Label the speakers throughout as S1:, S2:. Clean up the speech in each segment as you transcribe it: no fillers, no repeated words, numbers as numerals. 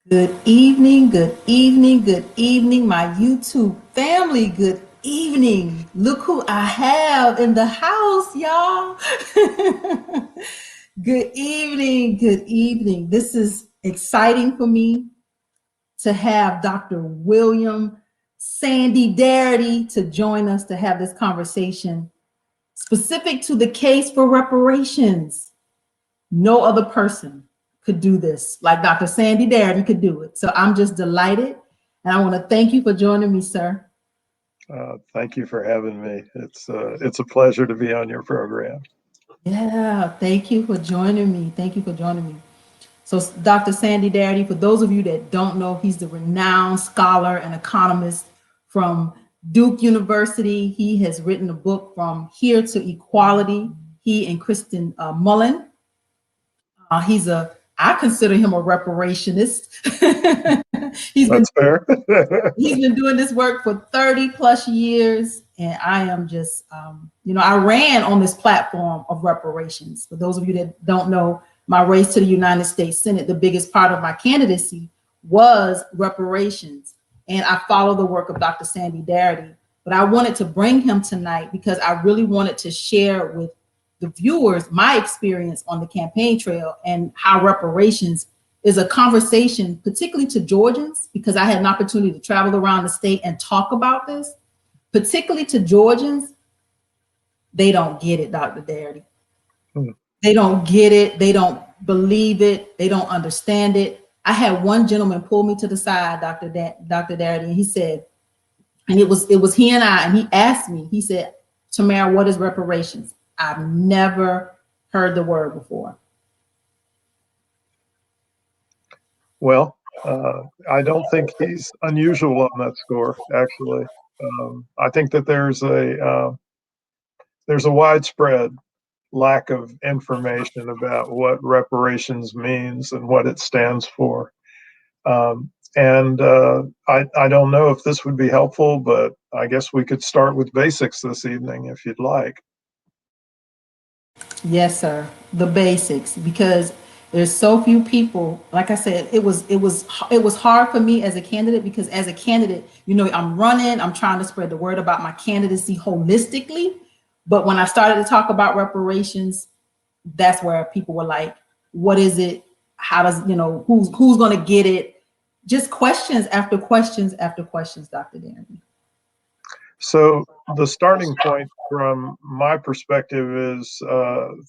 S1: Good evening, good evening, my YouTube family. Good evening. Look who I have in the house, y'all. Good evening, good evening. This is exciting for me to have Dr. William Sandy Darity to join us to have this conversation specific to the case for reparations. No other person could do this like Dr. Sandy Darity could do it. So I'm just delighted. And I want to thank you for joining me, sir.
S2: Thank you for having me. It's a pleasure to be on your program.
S1: Yeah, thank you for joining me. Thank you for joining me. So, Dr. Sandy Darity, for those of you that don't know, he's the renowned scholar and economist from Duke University. He has written a book, From Here to Equality. He and Kristen Mullen. I consider him a reparationist. he's been
S2: That's fair.
S1: he's been doing this work for 30 plus years, and I am just I ran on this platform of reparations. For those of you that don't know, my race to the United States Senate, the biggest part of my candidacy was reparations, and I follow the work of Dr. Sandy Darity. But I wanted to bring him tonight because I really wanted to share with the viewers my experience on the campaign trail and how reparations is a conversation, particularly to Georgians, because I had an opportunity to travel around the state and talk about this, particularly to Georgians. They don't get it, Dr. Darity. They don't get it. They don't believe it. They don't understand it. I had one gentleman pull me to the side, Dr. Darity, and he said, and it was he and I, and he asked me, he said, Tamara, what is reparations? I've never heard the word before.
S2: Well, I don't think he's unusual on that score, actually. I think that there's a widespread lack of information about what reparations means and what it stands for. I don't know if this would be helpful, but I guess we could start with basics this evening if you'd like.
S1: Yes, sir. The basics, because there's so few people. Like I said, it was hard for me as a candidate because as a candidate, I'm running, I'm trying to spread the word about my candidacy holistically. But when I started to talk about reparations, that's where people were like, "What is it? How does who's going to get it?" Just questions after questions after questions, Dr. Darren.
S2: So the starting point from my perspective is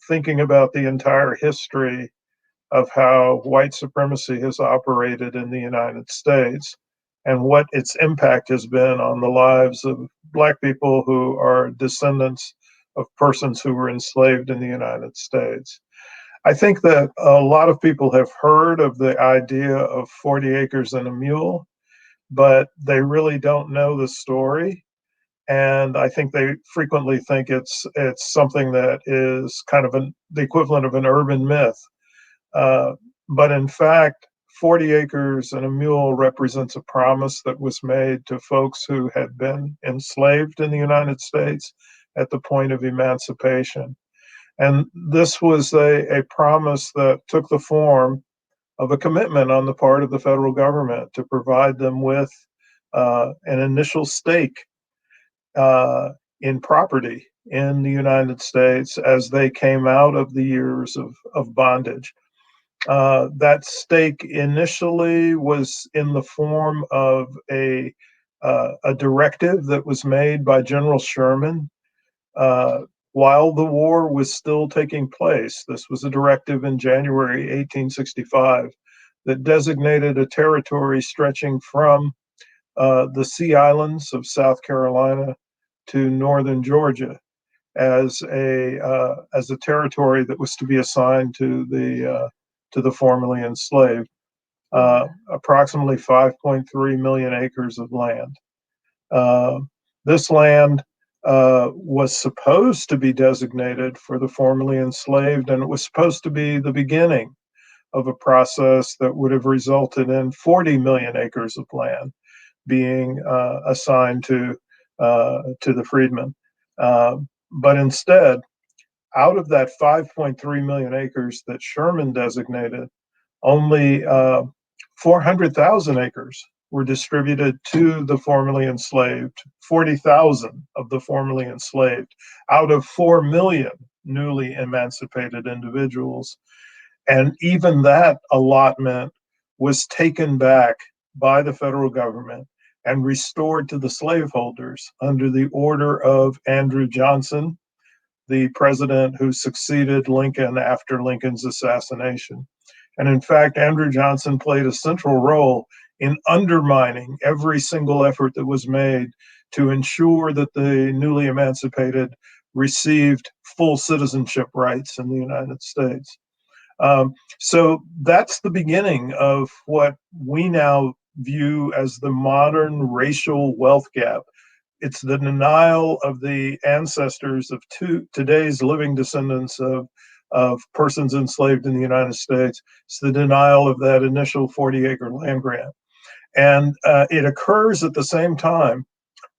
S2: thinking about the entire history of how white supremacy has operated in the United States and what its impact has been on the lives of Black people who are descendants of persons who were enslaved in the United States. I think that a lot of people have heard of the idea of 40 acres and a mule, but they really don't know the story. And I think they frequently think it's something that is kind of the equivalent of an urban myth. Uh, but in fact, 40 acres and a mule represents a promise that was made to folks who had been enslaved in the United States at the point of emancipation. And this was a promise that took the form of a commitment on the part of the federal government to provide them with an initial stake uh, in property in the United States as they came out of the years of bondage. That stake initially was in the form of a directive that was made by General Sherman uh, while the war was still taking place. This was a directive in January 1865 that designated a territory stretching from the Sea Islands of South Carolina to northern Georgia as a territory that was to be assigned to the formerly enslaved. Approximately 5.3 million acres of land. Uh, this land was supposed to be designated for the formerly enslaved, and it was supposed to be the beginning of a process that would have resulted in 40 million acres of land being assigned to the freedmen. But instead, out of that 5.3 million acres that Sherman designated, only 400,000 acres were distributed to the formerly enslaved, 40,000 of the formerly enslaved, out of 4 million newly emancipated individuals. And even that allotment was taken back by the federal government and restored to the slaveholders under the order of Andrew Johnson, the president who succeeded Lincoln after Lincoln's assassination. And in fact, Andrew Johnson played a central role in undermining every single effort that was made to ensure that the newly emancipated received full citizenship rights in the United States. So that's the beginning of what we now view as the modern racial wealth gap. It's the denial of the ancestors of today's living descendants of persons enslaved in the United States. It's the denial of that initial 40-acre land grant. And it occurs at the same time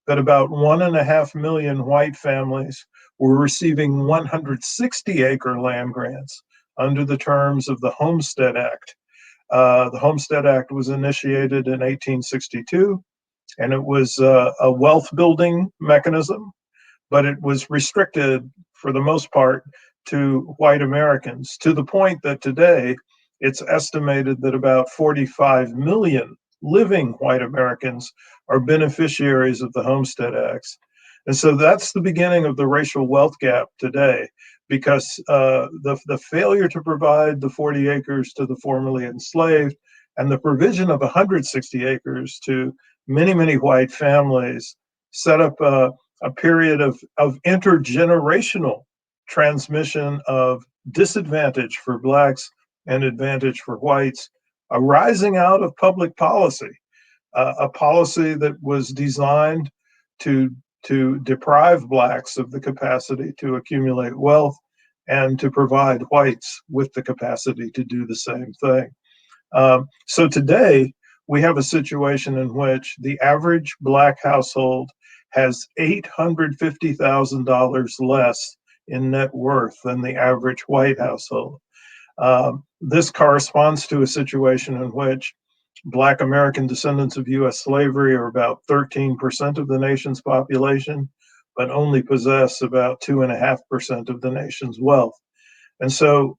S2: that about 1.5 million white families were receiving 160-acre land grants under the terms of the Homestead Act. The Homestead Act was initiated in 1862, and it was a wealth building mechanism, but it was restricted for the most part to white Americans, to the point that today it's estimated that about 45 million living white Americans are beneficiaries of the Homestead Acts. And so that's the beginning of the racial wealth gap today, because the failure to provide the 40 acres to the formerly enslaved and the provision of 160 acres to many, many white families set up a period of intergenerational transmission of disadvantage for Blacks and advantage for whites, arising out of public policy, a policy that was designed to deprive Blacks of the capacity to accumulate wealth and to provide whites with the capacity to do the same thing. So today, we have a situation in which the average Black household has $850,000 less in net worth than the average white household. This corresponds to a situation in which Black American descendants of U.S. slavery are about 13% of the nation's population, but only possess about 2.5% of the nation's wealth. And so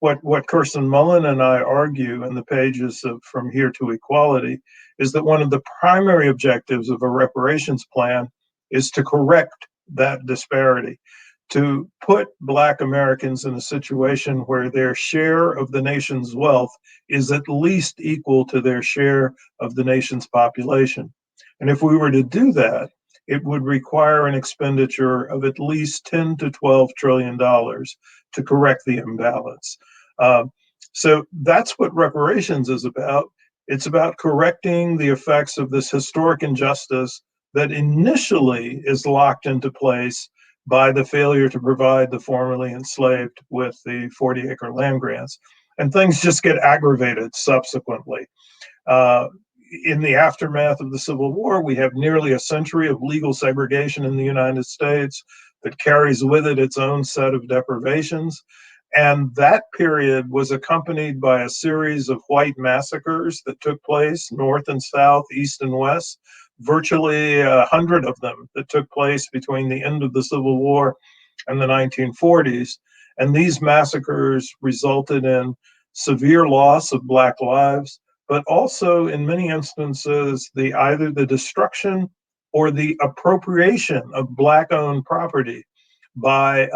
S2: what Kirsten Mullen and I argue in the pages of From Here to Equality is that one of the primary objectives of a reparations plan is to correct that disparity, to put Black Americans in a situation where their share of the nation's wealth is at least equal to their share of the nation's population. And if we were to do that, it would require an expenditure of at least $10 to $12 trillion to correct the imbalance. So that's what reparations is about. It's about correcting the effects of this historic injustice that initially is locked into place by the failure to provide the formerly enslaved with the 40-acre land grants. And things just get aggravated subsequently. In the aftermath of the Civil War, we have nearly a century of legal segregation in the United States that carries with it its own set of deprivations. And that period was accompanied by a series of white massacres that took place north and south, east and west, virtually 100 of them that took place between the end of the Civil War and the 1940s. And these massacres resulted in severe loss of Black lives, but also in many instances, either the destruction or the appropriation of Black-owned property by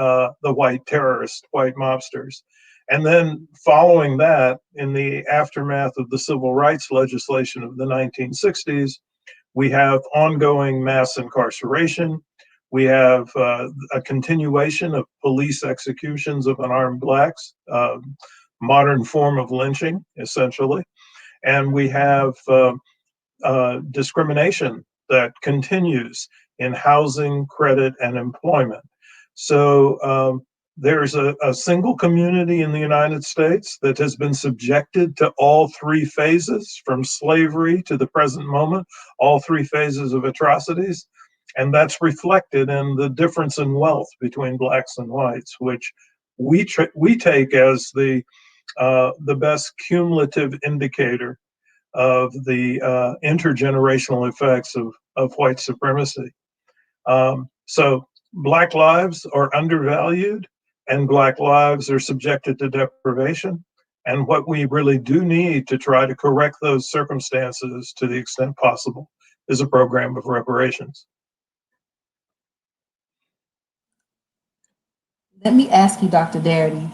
S2: the white terrorists, white mobsters. And then following that, in the aftermath of the civil rights legislation of the 1960s, we have ongoing mass incarceration. We have a continuation of police executions of unarmed Blacks, modern form of lynching, essentially. And we have discrimination that continues in housing, credit, and employment. So there's a single community in the United States that has been subjected to all three phases, from slavery to the present moment, all three phases of atrocities. And that's reflected in the difference in wealth between Blacks and whites, which we take as the best cumulative indicator of the intergenerational effects of white supremacy. So Black lives are undervalued and Black lives are subjected to deprivation. And what we really do need to try to correct those circumstances to the extent possible is a program of reparations.
S1: Let me ask you, Dr. Darity,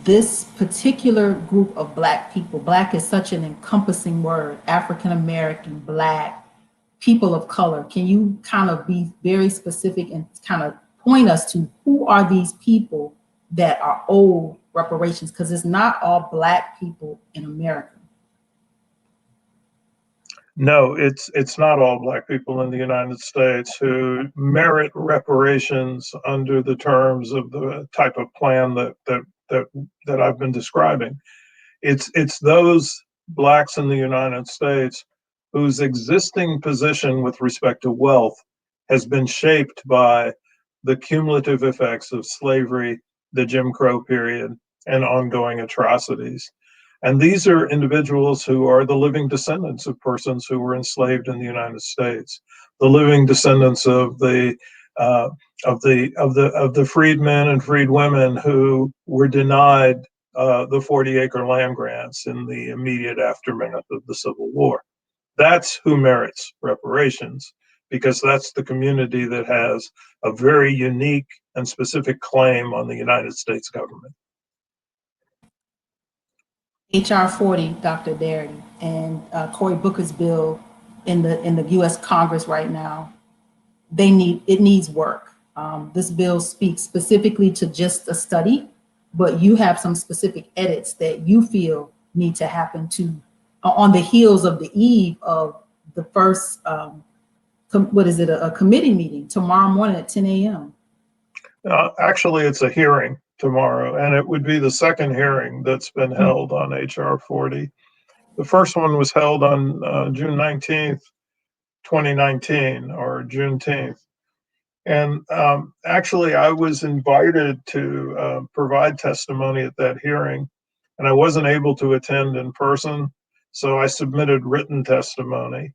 S1: this particular group of Black people, Black is such an encompassing word, African American, Black, people of color. Can you kind of be very specific and kind of point us to who are these people that are owed reparations? Because it's not all Black people in America.
S2: No, it's not all Black people in the United States who merit reparations under the terms of the type of plan that I've been describing. It's those Blacks in the United States whose existing position with respect to wealth has been shaped by the cumulative effects of slavery, the Jim Crow period, and ongoing atrocities. And these are individuals who are the living descendants of persons who were enslaved in the United States, the living descendants of the freedmen and freedwomen who were denied the 40-acre land grants in the immediate aftermath of the Civil War. That's who merits reparations, because that's the community that has a very unique and specific claim on the United States government.
S1: HR 40, Dr. Darity, and Cory Booker's bill in the U.S. Congress right now, it needs work. This bill speaks specifically to just a study, but you have some specific edits that you feel need to happen to on the heels of the eve of the first a committee meeting tomorrow morning at 10 a.m.
S2: Actually, it's a hearing tomorrow, and it would be the second hearing that's been held on HR 40. The first one was held on June 19th, 2019, or Juneteenth. And actually, I was invited to provide testimony at that hearing, and I wasn't able to attend in person, so I submitted written testimony.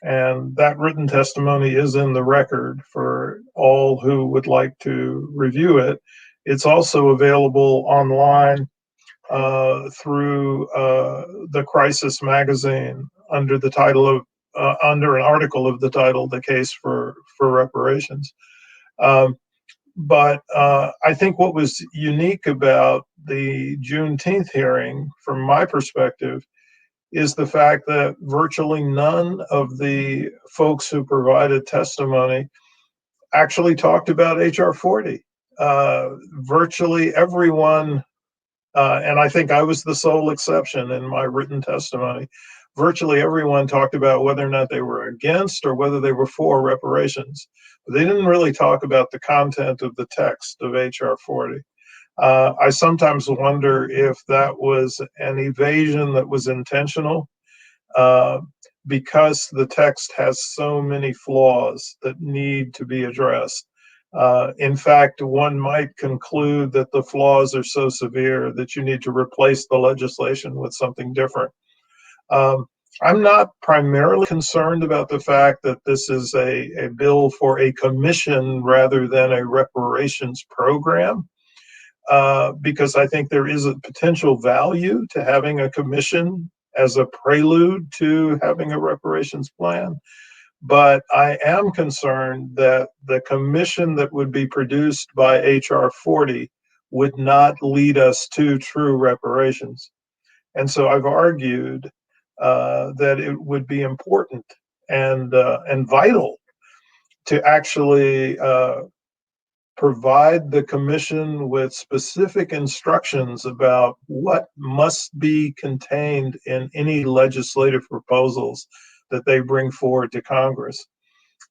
S2: And that written testimony is in the record for all who would like to review it. It's also available online through the Crisis magazine under the title of under an article of the title "The Case for Reparations." But I think what was unique about the Juneteenth hearing, from my perspective, is the fact that virtually none of the folks who provided testimony actually talked about HR 40. Virtually everyone, and I think I was the sole exception in my written testimony, virtually everyone talked about whether or not they were against or whether they were for reparations. But they didn't really talk about the content of the text of HR 40. I sometimes wonder if that was an evasion that was intentional, uh, because the text has so many flaws that need to be addressed. In fact, one might conclude that the flaws are so severe that you need to replace the legislation with something different. Um, I'm not primarily concerned about the fact that this is a bill for a commission rather than a reparations program, because I think there is a potential value to having a commission as a prelude to having a reparations plan. But I am concerned that the commission that would be produced by HR 40 would not lead us to true reparations. And so I've argued that it would be important and vital to actually provide the commission with specific instructions about what must be contained in any legislative proposals that they bring forward to Congress.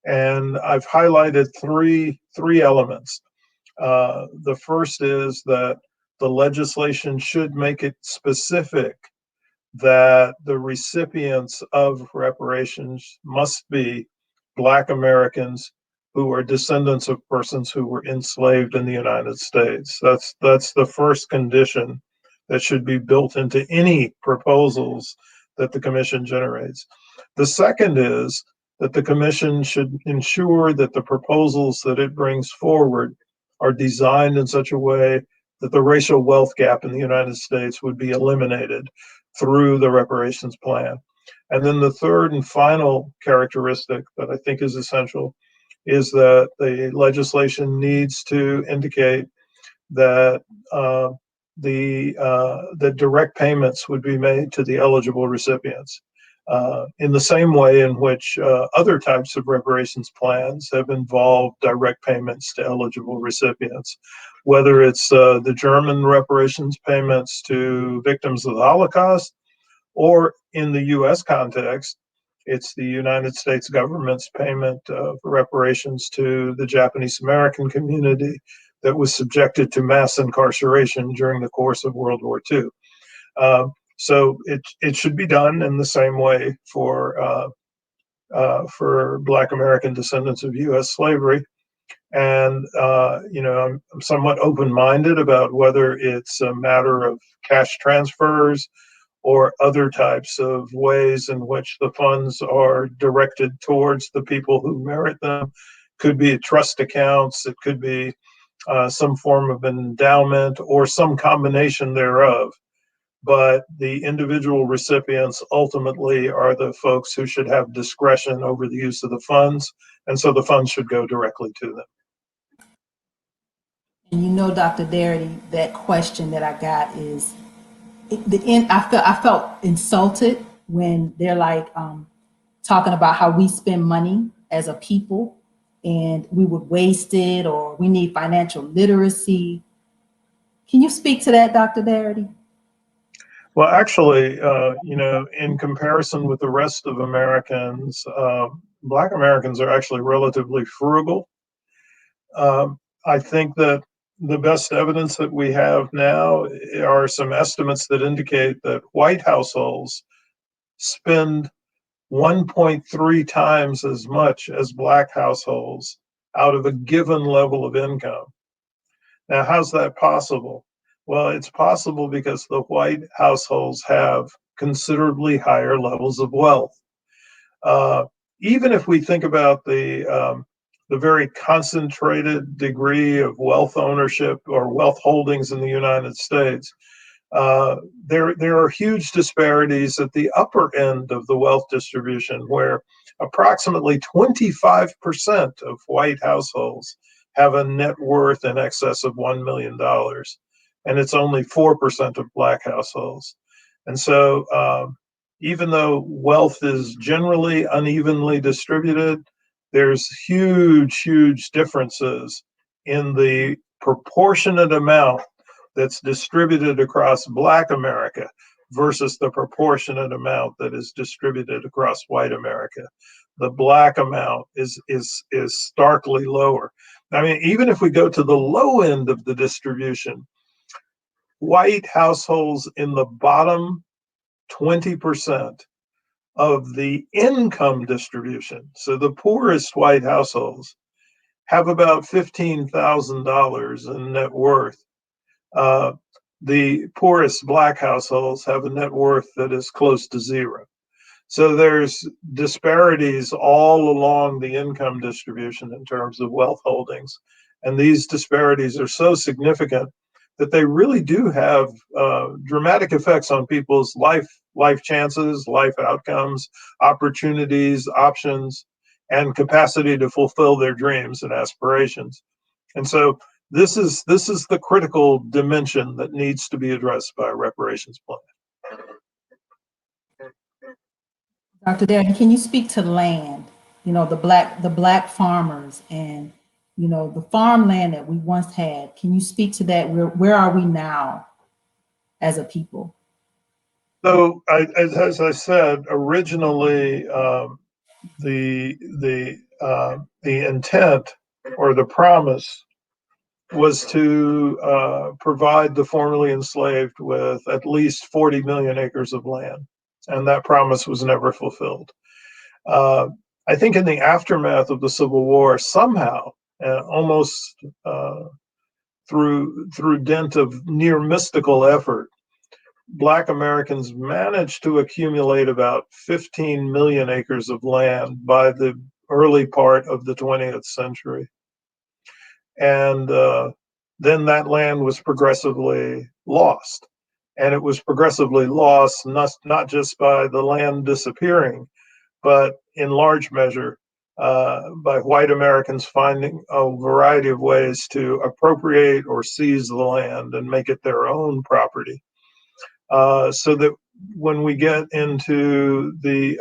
S2: And I've highlighted three elements. The first is that the legislation should make it specific that the recipients of reparations must be Black Americans who are descendants of persons who were enslaved in the United States. That's the first condition that should be built into any proposals that the commission generates. The second is that the commission should ensure that the proposals that it brings forward are designed in such a way that the racial wealth gap in the United States would be eliminated through the reparations plan. And then the third and final characteristic that I think is essential is that the legislation needs to indicate that the direct payments would be made to the eligible recipients in the same way in which other types of reparations plans have involved direct payments to eligible recipients, whether it's the German reparations payments to victims of the Holocaust, or in the US context, it's the United States government's payment of reparations to the Japanese American community that was subjected to mass incarceration during the course of World War II. So it should be done in the same way for Black American descendants of U.S. slavery. And I'm somewhat open-minded about whether it's a matter of cash transfers or other types of ways in which the funds are directed towards the people who merit them. Could be trust accounts, it could be some form of endowment, or some combination thereof. But the individual recipients ultimately are the folks who should have discretion over the use of the funds, and so the funds should go directly to them.
S1: And Dr. Darity, that question that I got is the end. I felt insulted when they're like talking about how we spend money as a people and we would waste it, or we need financial literacy. Can you speak to that, Dr. Darity?
S2: Well, actually, in comparison with the rest of Americans, Black Americans are actually relatively frugal. I think that the best evidence that we have now are some estimates that indicate that white households spend 1.3 times as much as Black households out of a given level of income. Now, how's that possible? Well, it's possible because the white households have considerably higher levels of wealth. Even if we think about the very concentrated degree of wealth ownership or wealth holdings in the United States, there are huge disparities at the upper end of the wealth distribution, where approximately 25% of white households have a net worth in excess of $1 million, and it's only 4% of Black households. And so even though wealth is generally unevenly distributed, there's huge differences in the proportionate amount that's distributed across Black America versus the proportionate amount that is distributed across white America. The Black amount is starkly lower. I mean, even if we go to the low end of the distribution, white households in the bottom 20% of the income distribution, so the poorest white households, have about $15,000 in net worth. The poorest Black households have a net worth that is close to zero. So there's disparities all along the income distribution in terms of wealth holdings. And these disparities are so significant that they really do have dramatic effects on people's life chances, life outcomes, opportunities, options, and capacity to fulfill their dreams and aspirations. And so this is the critical dimension that needs to be addressed by a reparations plan.
S1: Dr. Darity, can you speak to land? The black farmers and the farmland that we once had. Can you speak to that? Where are we now as a people?
S2: So, as I said originally, the intent or the promise was to provide the formerly enslaved with at least 40 million acres of land, and that promise was never fulfilled. I think in the aftermath of the Civil War, somehow, almost through dint of near mystical effort, Black Americans managed to accumulate about 15 million acres of land by the early part of the 20th century. And then that land was progressively lost. And it was progressively lost not just by the land disappearing, but in large measure by white Americans finding a variety of ways to appropriate or seize the land and make it their own property. So that when we get into the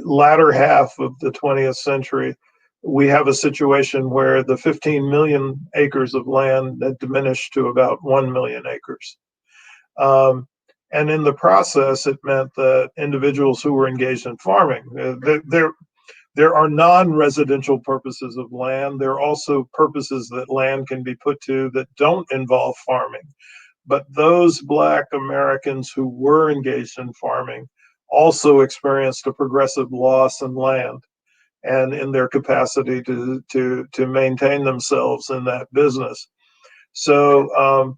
S2: latter half of the 20th century, we have a situation where the 15 million acres of land had diminished to about 1 million acres. And in the process, it meant that individuals who were engaged in farming, there are non-residential purposes of land. There are also purposes that land can be put to that don't involve farming. But those Black Americans who were engaged in farming also experienced a progressive loss in land and in their capacity to maintain themselves in that business. So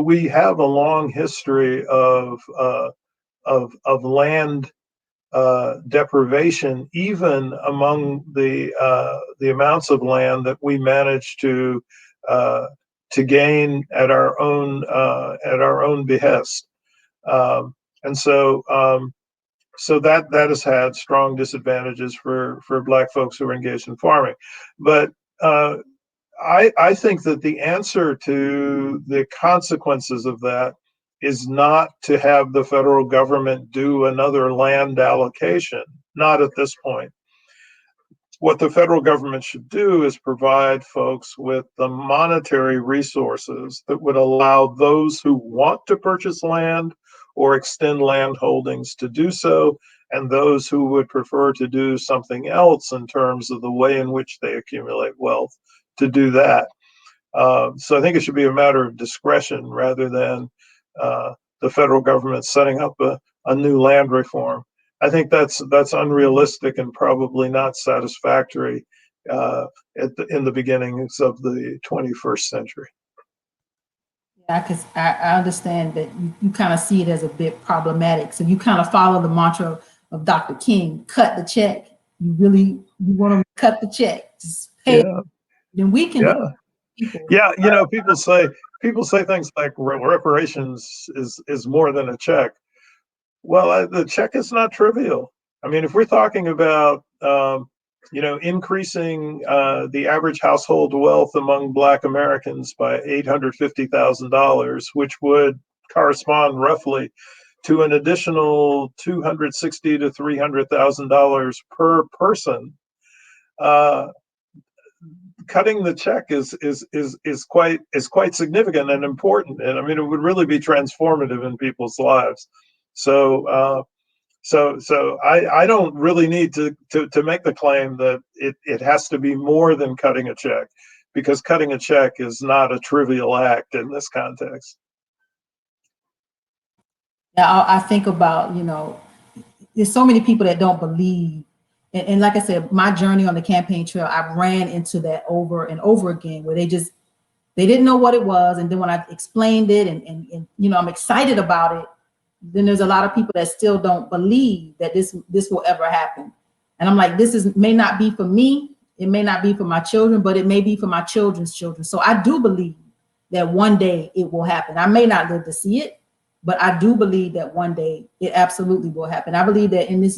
S2: we have a long history of land deprivation, even among the amounts of land that we manage to gain at our own behest. And so that has had strong disadvantages for Black folks who are engaged in farming. But I think that the answer to the consequences of that is not to have the federal government do another land allocation, not at this point. What the federal government should do is provide folks with the monetary resources that would allow those who want to purchase land or extend land holdings to do so, and those who would prefer to do something else in terms of the way in which they accumulate wealth to do that. So I think it should be a matter of discretion rather than the federal government setting up a new land reform. I think that's unrealistic and probably not satisfactory in the beginnings of the 21st century.
S1: Yeah, because I understand that you kind of see it as a bit problematic. So you kind of follow the mantra of Dr. King: cut the check. You want to cut the check, just pay.
S2: Yeah,
S1: Then we can
S2: yeah,
S1: people.
S2: yeah. You know, people say things like reparations is more than a check. Well, the check is not trivial. I mean, if we're talking about increasing the average household wealth among Black Americans by $850,000, which would correspond roughly to an additional $260,000 to $300,000 per person, uh, cutting the check is quite significant and important. And I mean, it would really be transformative in people's lives. So I don't really need to make the claim that it has to be more than cutting a check, because cutting a check is not a trivial act in this context.
S1: Now I think about, there's so many people that don't believe. And like I said, my journey on the campaign trail, I ran into that over and over again, where they didn't know what it was. And then when I explained it and I'm excited about it, then there's a lot of people that still don't believe that this will ever happen. And I'm like, may not be for me, it may not be for my children, but it may be for my children's children. So I do believe that one day it will happen. I may not live to see it, but I do believe that one day it absolutely will happen. I believe that in this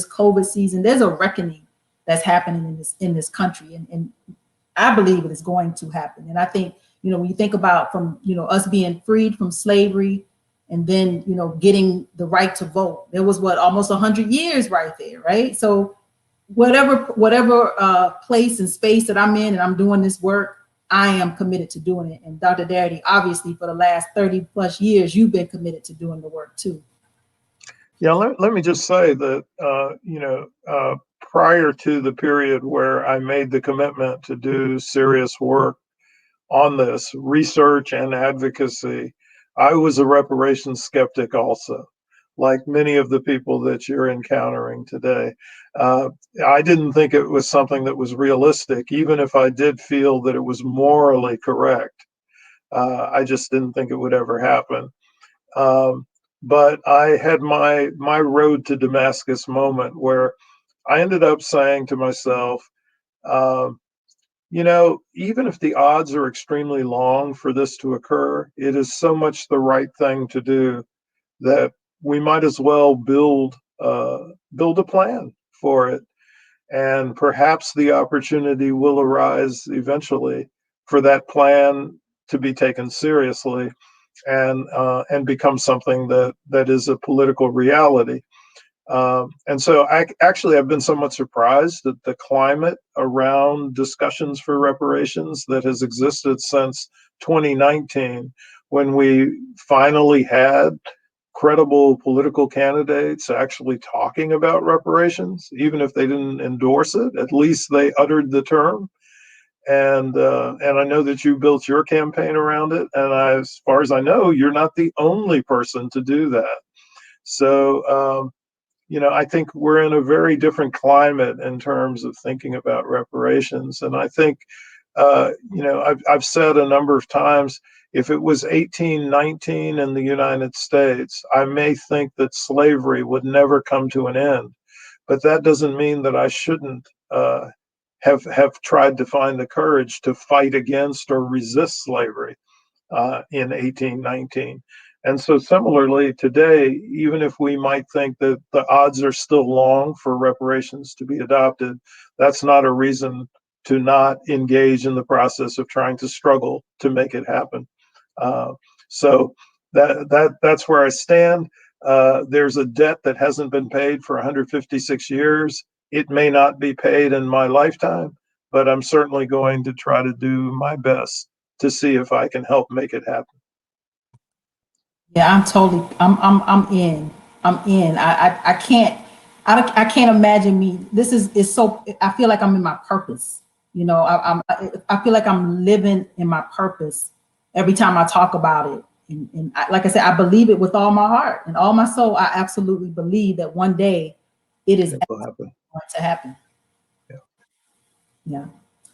S1: COVID season, there's a reckoning that's happening in this country, and I believe it is going to happen. And I think, when you think about from, us being freed from slavery and then, getting the right to vote, there was almost 100 years right there, right? So whatever place and space that I'm in and I'm doing this work, I am committed to doing it. And Dr. Darity, obviously for the last 30 plus years, you've been committed to doing the work too.
S2: Yeah, let me just say that, prior to the period where I made the commitment to do serious work on this research and advocacy, I was a reparations skeptic also, like many of the people that you're encountering today. I didn't think it was something that was realistic, even if I did feel that it was morally correct. I just didn't think it would ever happen. Um, but I had my road to Damascus moment where I ended up saying to myself, um, even if the odds are extremely long for this to occur, it is so much the right thing to do that we might as well build a plan for it, and perhaps the opportunity will arise eventually for that plan to be taken seriously and become something that is a political reality. And so actually, I've been somewhat surprised at the climate around discussions for reparations that has existed since 2019, when we finally had credible political candidates actually talking about reparations. Even if they didn't endorse it, at least they uttered the term. And I know that you built your campaign around it, and as far as I know, you're not the only person to do that. So I think we're in a very different climate in terms of thinking about reparations. And I think, I've said a number of times, if it was 1819 in the United States, I may think that slavery would never come to an end. But that doesn't mean that I shouldn't have tried to find the courage to fight against or resist slavery in 1819. And so, similarly, today, even if we might think that the odds are still long for reparations to be adopted, that's not a reason to not engage in the process of trying to struggle to make it happen. Uh, so that's where I stand. There's a debt that hasn't been paid for 156 years. It may not be paid in my lifetime, but I'm certainly going to try to do my best to see if I can help make it happen.
S1: Yeah, I'm in. I'm in. I can't, I can't imagine me. Is so, I feel like I'm in my purpose. I feel like I'm living in my purpose every time I talk about it. Like I said, I believe it with all my heart and all my soul. I absolutely believe that one day it is
S2: It will happen.
S1: going to happen.
S2: Yeah.
S1: Yeah.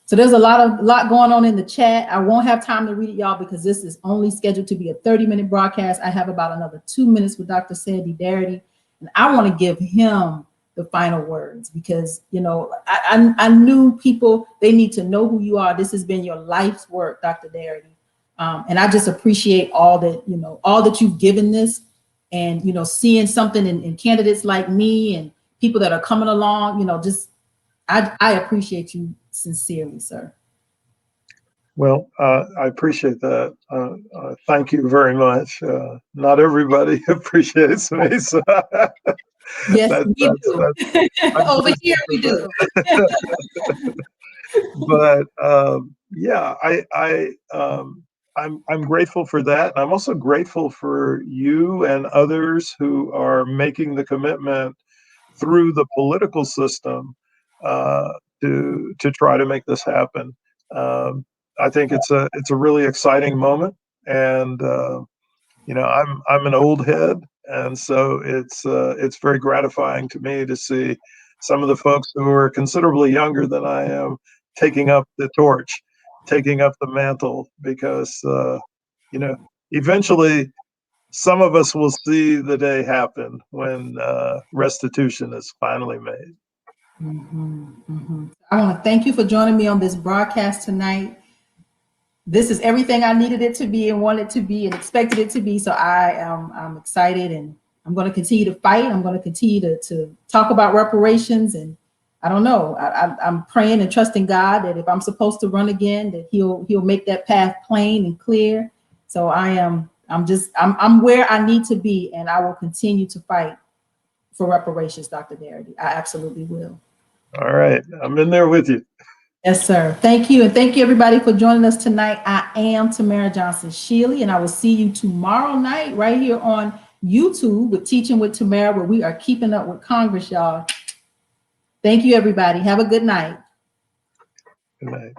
S1: So there's a lot going on in the chat. I won't have time to read it, y'all, because this is only scheduled to be a 30-minute broadcast. I have about another 2 minutes with Dr. Sandy Darity, and I want to give him the final words because I knew people, they need to know who you are. This has been your life's work, Dr. Darity, and I just appreciate all that you've given this, and seeing something in candidates like me and people that are coming along. Just I appreciate you sincerely, sir.
S2: Well, I appreciate that. Thank you very much. Not everybody appreciates me, so
S1: Yes,
S2: that,
S1: we do.
S2: I'm
S1: Over here,
S2: grateful
S1: we
S2: for
S1: do.
S2: that. But yeah, I'm grateful for that. And I'm also grateful for you and others who are making the commitment through the political system uh, to try to make this happen. Um, I think it's a really exciting moment, and I'm an old head, and so it's very gratifying to me to see some of the folks who are considerably younger than I am taking up the torch, taking up the mantle, because eventually some of us will see the day happen when restitution is finally made.
S1: I want to thank you for joining me on this broadcast tonight. This is everything I needed it to be and wanted to be and expected it to be. So I'm excited, and I'm going to continue to fight. I'm going to continue to talk about reparations, and I don't know. I'm praying and trusting God that if I'm supposed to run again, that He'll make that path plain and clear. So I'm where I need to be, and I will continue to fight for reparations, Dr. Darity. I absolutely will.
S2: All right, I'm in there with you.
S1: Yes, sir. Thank you. And thank you, everybody, for joining us tonight. I am Tamara Johnson Shealy, and I will see you tomorrow night right here on YouTube with Teaching with Tamara, where we are keeping up with Congress, y'all. Thank you, everybody. Have a good night.
S2: Good night.